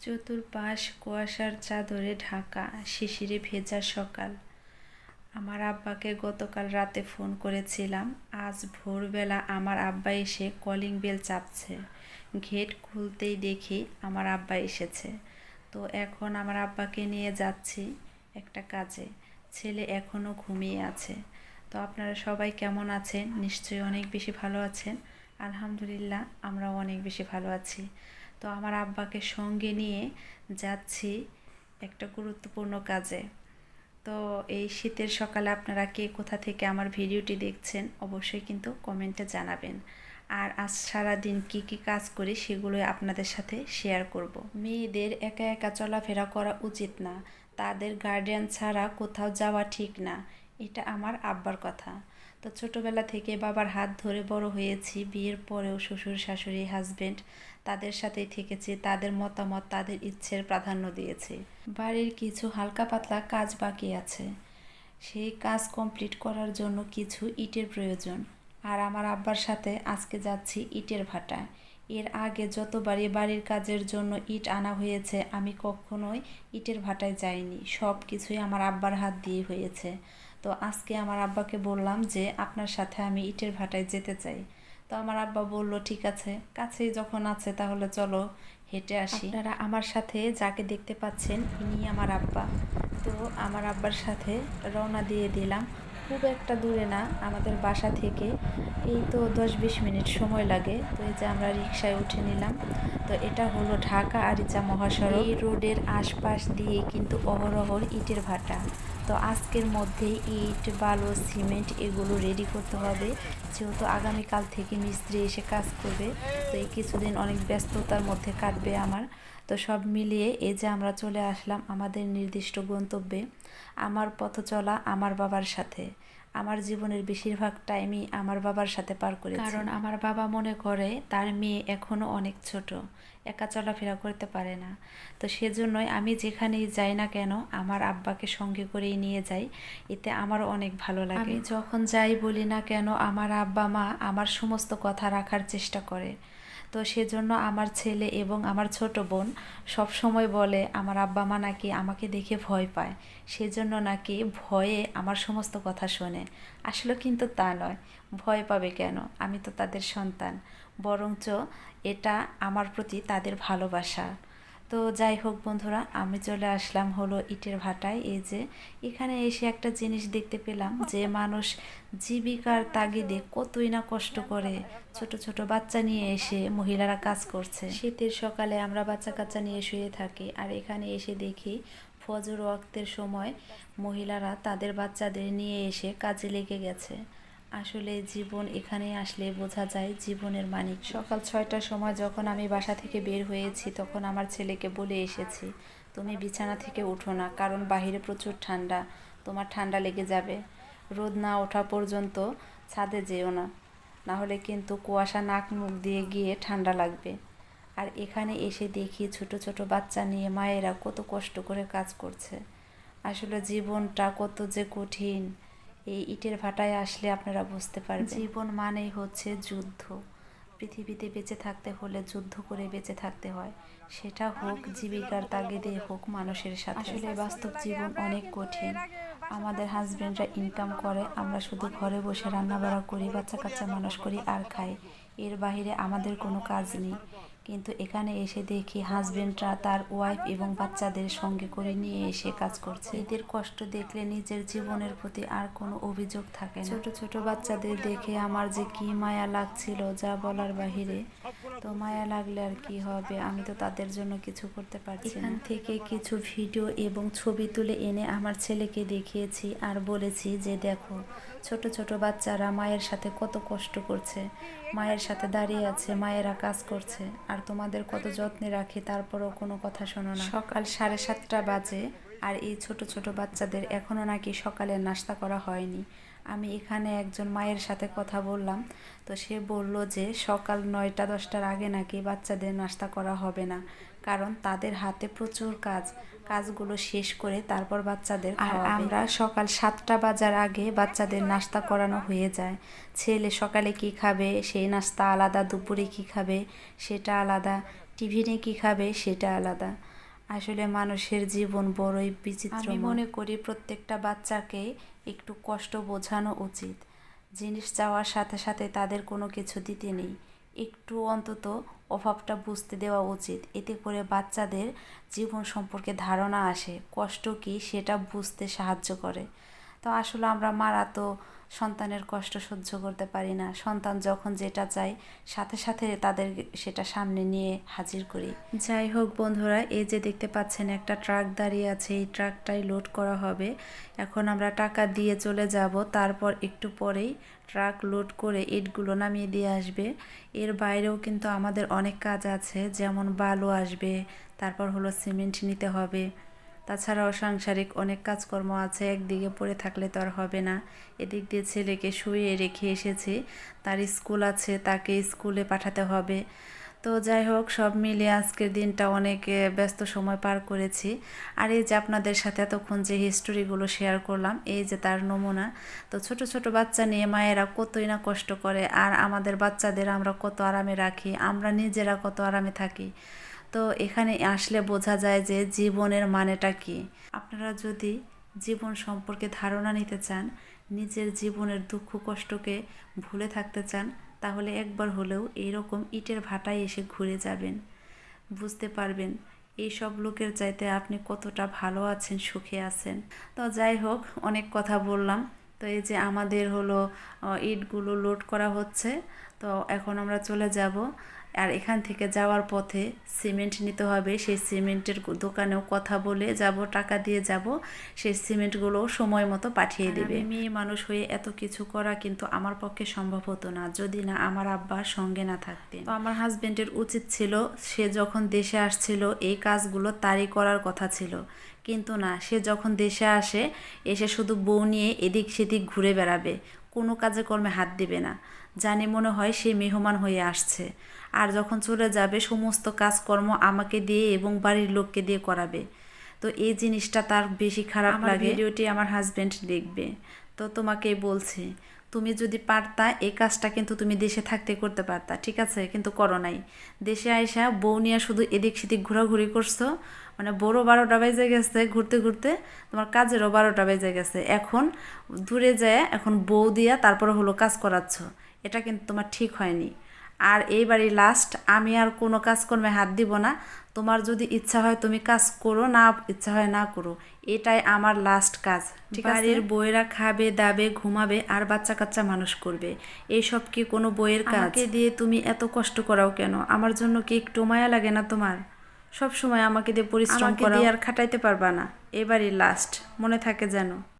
চতুর্পাশ কুয়াশার চাদরে ঢাকা, শিশিরে ভেজা সকাল। আমার আব্বাকে গতকাল রাতে ফোন করেছিলাম। আজ ভোরবেলা আমার আব্বা এসে কলিং বেল চাপছে। গেট খুলতেই দেখি আমার আব্বা এসেছে। তো এখন আমার আব্বাকে নিয়ে যাচ্ছি একটা কাজে। ছেলে এখনও ঘুমিয়ে আছে। তো আপনারা সবাই কেমন আছেন? নিশ্চয়ই অনেক বেশি ভালো আছেন। আলহামদুলিল্লাহ, আমরাও অনেক বেশি ভালো আছি। তো আমার আব্বাকে সঙ্গে নিয়ে যাচ্ছি একটা গুরুত্বপূর্ণ কাজে। তো এই শীতের সকালে আপনারা কে কোথা থেকে আমার ভিডিওটি দেখছেন অবশ্যই কিন্তু কমেন্টে জানাবেন। আর আজ সারাদিন কি কি কাজ করি সেগুলো আপনাদের সাথে শেয়ার করব। মেয়েদের একা একা চলাফেরা করা উচিত না, তাদের গার্ডিয়ান ছাড়া কোথাও যাওয়া ঠিক না, এটা আমার আব্বার কথা। তো ছোটোবেলা থেকে বাবার হাত ধরে বড় হয়েছি। বিয়ের পরেও শ্বশুর শাশুড়ি হাজবেন্ড তাদের সাথেই থেকেছি। তাদের মতামত, তাদের ইচ্ছের প্রাধান্য দিয়েছি। বাড়ির কিছু হালকা পাতলা কাজ বাকি আছে, সেই কাজ কমপ্লিট করার জন্য কিছু ইটের প্রয়োজন। আর আমার আব্বার সাথে আজকে যাচ্ছি ইটের ভাটায়। এর আগে যতবারই বাড়ির কাজের জন্য ইট আনা হয়েছে আমি কখনোই ইটের ভাটায় যাইনি, সব কিছুই আমার আব্বার হাত দিয়ে হয়েছে। তো আজকে আমার আব্বাকে বললাম যে আপনার সাথে আমি ইটের ভাটায় যেতে চাই। তো আমার আব্বা বলল ঠিক আছে, কাছেই যখন আছে তাহলে চলো হেঁটে আসি। আপনারা আমার সাথে যাকে দেখতে পাচ্ছেন ইনি আমার আব্বা। তো আমার আব্বার সাথে রওনা দিয়ে দিলাম। খুব একটা দূরে না, আমাদের বাসা থেকে এই তো 10-20 মিনিট সময় লাগে। তো এই যে আমরা রিকশায় উঠে নিলাম। তো এটা হলো ঢাকা আরিচা মহাসড়ক। এই রোডের আশপাশ দিয়ে কিন্তু অহরহর ইটের ভাটা। তো আজকের মধ্যেই ইট, বালু, সিমেন্ট এগুলো রেডি করতে হবে, যেহেতু আগামীকাল থেকে মিস্ত্রি এসে কাজ করবে। তো এই কিছুদিন অনেক ব্যস্ততার মধ্যে কাটবে আমার। তো সব মিলিয়ে এই যে আমরা চলে আসলাম আমাদের নির্দিষ্ট গন্তব্যে। আমার পথ চলা আমার বাবার সাথে। আমার জীবনের বেশিরভাগ টাইমই আমার বাবার সাথে পার করেছি, কারণ আমার বাবা মনে করে তার মেয়ে এখনও অনেক ছোট, একা চলাফেরা করতে পারে না। তো সেজন্যই আমি যেখানেই যাই না কেন আমার আব্বাকে সঙ্গে করেই নিয়ে যাই, এতে আমারও অনেক ভালো লাগে। আমি যখন যাই বলি না কেন আমার আব্বা মা আমার সমস্ত কথা রাখার চেষ্টা করে। তো সেজন্য আমার ছেলে এবং আমার ছোট বোন সব সময় বলে আমার আব্বা মা নাকি আমাকে দেখে ভয় পায়, সেজন্য নাকি ভয়ে আমার সমস্ত কথা শোনে। আসলে কিন্তু তা নয়, ভয় পাবে কেন? আমি তো তাদের সন্তান, বরঞ্চ এটা আমার প্রতি তাদের ভালোবাসা। তো যাই হোক বন্ধুরা, আমি চলে আসলাম হলো ইটের ভাটায়। এই যে এখানে এসে একটা জিনিস দেখতে পেলাম যে মানুষ জীবিকার তাগিদে কতই না কষ্ট করে। ছোট ছোট বাচ্চা নিয়ে এসে মহিলারা কাজ করছে। শীতের সকালে আমরা বাচ্চা কাচ্চা নিয়ে শুয়ে থাকি, আর এখানে এসে দেখি ফজর ওয়াক্তের সময় মহিলারা তাদের বাচ্চাদের নিয়ে এসে কাজে লেগে গেছে। আসলে জীবন এখানে আসলে বোঝা যায় জীবনের মানিক। সকাল 6টার সময় যখন আমি বাসা থেকে বের হয়েছি তখন আমার ছেলেকে বলে এসেছি, তুমি বিছানা থেকে উঠো না, কারণ বাহিরে প্রচুর ঠান্ডা, তোমার ঠান্ডা লেগে যাবে। রোদ না ওঠা পর্যন্ত ছাদে যেও না, না হলে কিন্তু কুয়াশা নাক মুখ দিয়ে গিয়ে ঠান্ডা লাগবে। আর এখানে এসে দেখি ছোট ছোট বাচ্চা নিয়ে মায়েরা কত কষ্ট করে কাজ করছে। আসলে জীবনটা কত যে কঠিন, এই ইটের ভাটায় আসলে আপনারা বুঝতে পারবেন। জীবন মানেই হচ্ছে যুদ্ধ। পৃথিবীতে বেঁচে থাকতে হলে যুদ্ধ করে বেঁচে থাকতে হয়, সেটা হোক জীবিকার তাগিদে, হোক মানুষের সাথে। আসলে বাস্তব জীবন অনেক কঠিন। আমাদের হাজবেন্ডরা ইনকাম করে, আমরা শুধু ঘরে বসে রান্নাবাড়া করি, বাচ্চা কাচ্চা মানুষ করি আর খাই, এর বাইরে আমাদের কোনো কাজ নেই। কিন্তু এখানে এসে দেখি হাজবেন্ডরা তার ওয়াইফ এবং বাচ্চাদের সঙ্গে করে নিয়ে এসে কাজ করছে। এদের কষ্ট দেখলে নিজের জীবনের প্রতি আর কোনো অভিযোগ থাকে না। ছোট ছোট বাচ্চাদের দেখে আমার যে কি মায়া লাগছিল যা বলার বাহিরে। তো মায়া লাগলে আর কি হবে, আমি তো তাদের জন্য কিছু করতে পারছি না। এখান থেকে কিছু ভিডিও এবং ছবি তুলে এনে আমার ছেলেকে দেখিয়েছি আর বলেছি যে দেখো ছোট ছোট বাচ্চারা মায়ের সাথে কত কষ্ট করছে, মায়ের সাথে দাঁড়িয়ে আছে, মায়েরা কাজ করছে, আর তোমাদের কত যত্নে রাখি তারপরও কোনো কথা শোনো না। সকাল 7:30 বাজে আর এই ছোট ছোট বাচ্চাদের এখনও নাকি সকালের নাস্তা করা হয়নি। আমি এখানে একজন মায়ের সাথে কথা বললাম, তো সে বলল যে সকাল 9টা-10টার আগে নাকি বাচ্চাদের নাস্তা করা হবে না, কারণ তাদের হাতে প্রচুর কাজ, কাজগুলো শেষ করে তারপর বাচ্চাদের খাওয়াবে। আর আমরা সকাল 7টা বাজার আগে বাচ্চাদের নাস্তা করানো হয়ে যায়। ছেলে সকালে কি খাবে সেই নাস্তা আলাদা, দুপুরে কি খাবে সেটা আলাদা, টিফিনে কি খাবে সেটা আলাদা। আসলে মানুষের জীবন বড়ই বিচিত্র। আমি মনে করি প্রত্যেকটা বাচ্চাকে একটু কষ্ট বোঝানো উচিত। জিনিস চাওয়ার সাথে সাথে তাদের কোনো কিছু দিতে নেই, একটু অন্তত অভাবটা বুঝতে দেওয়া উচিত। এতে করে বাচ্চাদের জীবন সম্পর্কে ধারণা আসে, কষ্ট কী সেটা বুঝতে সাহায্য করে। তো আসলে আমরা মারা তো সন্তানের কষ্ট সহ্য করতে পারি না। সন্তান যখন যেটা চায় সাথে সাথে তাদের সেটা সামনে নিয়ে হাজির করি। যাই হোক বন্ধুরা, এই যে দেখতে পাচ্ছেন একটা ট্রাক দাঁড়িয়ে আছে, এই ট্রাকটাই লোড করা হবে। এখন আমরা টাকা দিয়ে চলে যাব, তারপর একটু পরেই ট্রাক লোড করে ইটগুলো নামিয়ে দিয়ে আসবে। এর বাইরেও কিন্তু আমাদের অনেক কাজ আছে, যেমন বালু আসবে, তারপর হলো সিমেন্ট নিতে হবে। তাছাড়াও সাংসারিক অনেক কাজকর্ম আছে, একদিকে পড়ে থাকলে তো আর হবে না। এদিক দিয়ে ছেলেকে শুইয়ে রেখে এসেছি, তার স্কুল আছে, তাকে স্কুলে পাঠাতে হবে। তো যাই হোক, সব মিলিয়ে আজকের দিনটা অনেক ব্যস্ত সময় পার করেছি। আর এই যে আপনাদের সাথে এতক্ষণ যে হিস্টোরিগুলো শেয়ার করলাম, এই যে তার নমুনা। তো ছোট ছোট বাচ্চা নিয়ে মায়েরা কতই না কষ্ট করে, আর আমাদের বাচ্চাদের আমরা কত আরামে রাখি, আমরা নিজেরা কত আরামে থাকি। তো এখানে আসলে বোঝা যায় যে জীবনের মানেটা কী। আপনারা যদি জীবন সম্পর্কে ধারণা নিতে চান, নিজের জীবনের দুঃখ কষ্টকে ভুলে থাকতে চান, তাহলে একবার হলেও এইরকম ইটের ভাটায় এসে ঘুরে যাবেন, বুঝতে পারবেন এই সব লোকের চাইতে আপনি কতটা ভালো আছেন, সুখে আছেন। তো যাই হোক, অনেক কথা বললাম। তো এই যে আমাদের হলো ইটগুলো লোড করা হচ্ছে, তো এখন আমরা চলে যাব। আর এখান থেকে যাওয়ার পথে সিমেন্ট নিতে হবে, সেই সিমেন্টের দোকানেও কথা বলে যাব, টাকা দিয়ে যাব, সেই সিমেন্টগুলো সময় মতো পাঠিয়ে দেবে। মেয়ে মানুষ হয়ে এত কিছু করা কিন্তু আমার পক্ষে সম্ভব হতো না, যদি না আমার আব্বা সঙ্গে না থাকতেন। তো আমার হাজবেন্ডের উচিত ছিল, সে যখন দেশে আসছিল এই কাজগুলো তারই করার কথা ছিল, কিন্তু না, সে যখন দেশে আসে, এসে শুধু বউ নিয়ে এদিক সেদিক ঘুরে বেড়াবে, কোনো কাজে কর্মে হাত দিবে না। জানি মনে হয় সে মেহমান হয়ে আসছে। আর যখন চলে যাবে সমস্ত কাজকর্ম আমাকে দিয়ে এবং বাড়ির লোককে দিয়ে করাবে। তো এই জিনিসটা তার বেশি খারাপ লাগে। ভিডিওটি আমার হাজবেন্ড দেখবে। তো তোমাকেই বলছি, তুমি যদি পারতা এই কাজটা কিন্তু তুমি দেশে থাকতে করতে পারতা, ঠিক আছে, কিন্তু করো নাই। দেশে আইসা বউ নিয়ে শুধু এদিক সেদিক ঘোরাঘুরি করছো, মানে বড় 12টা বেজে গেছে ঘুরতে ঘুরতে, তোমার কাজেরও 12টা বেজে গেছে। এখন দূরে যায়, এখন বউ দিয়া তারপরে হলো কাজ করাচ্ছ, এটা কিন্তু তোমার ঠিক হয়নি। আর এইবারই লাস্ট, আমি আর কোনো কাজকর্মে হাত দিব না। তোমার যদি ইচ্ছা হয় তুমি কাজ করো, না ইচ্ছা হয় না করো, এটাই আমার লাস্ট কাজ, ঠিক আছে। বাড়ির বউয়েরা খাবে দাবে ঘুমাবে আর বাচ্চা কাচ্চা মানুষ করবে, এইসব কি কোনো বইয়ের কাজ? আমাকে দিয়ে তুমি এত কষ্ট করাও কেন? আমার জন্য কি একটু মায়া লাগে না তোমার? সব সময় আমাকে দিয়ে পরিশ্রম করাও, আর খাটাইতে পারবা না। এবারই লাস্ট, মনে থাকে যেন।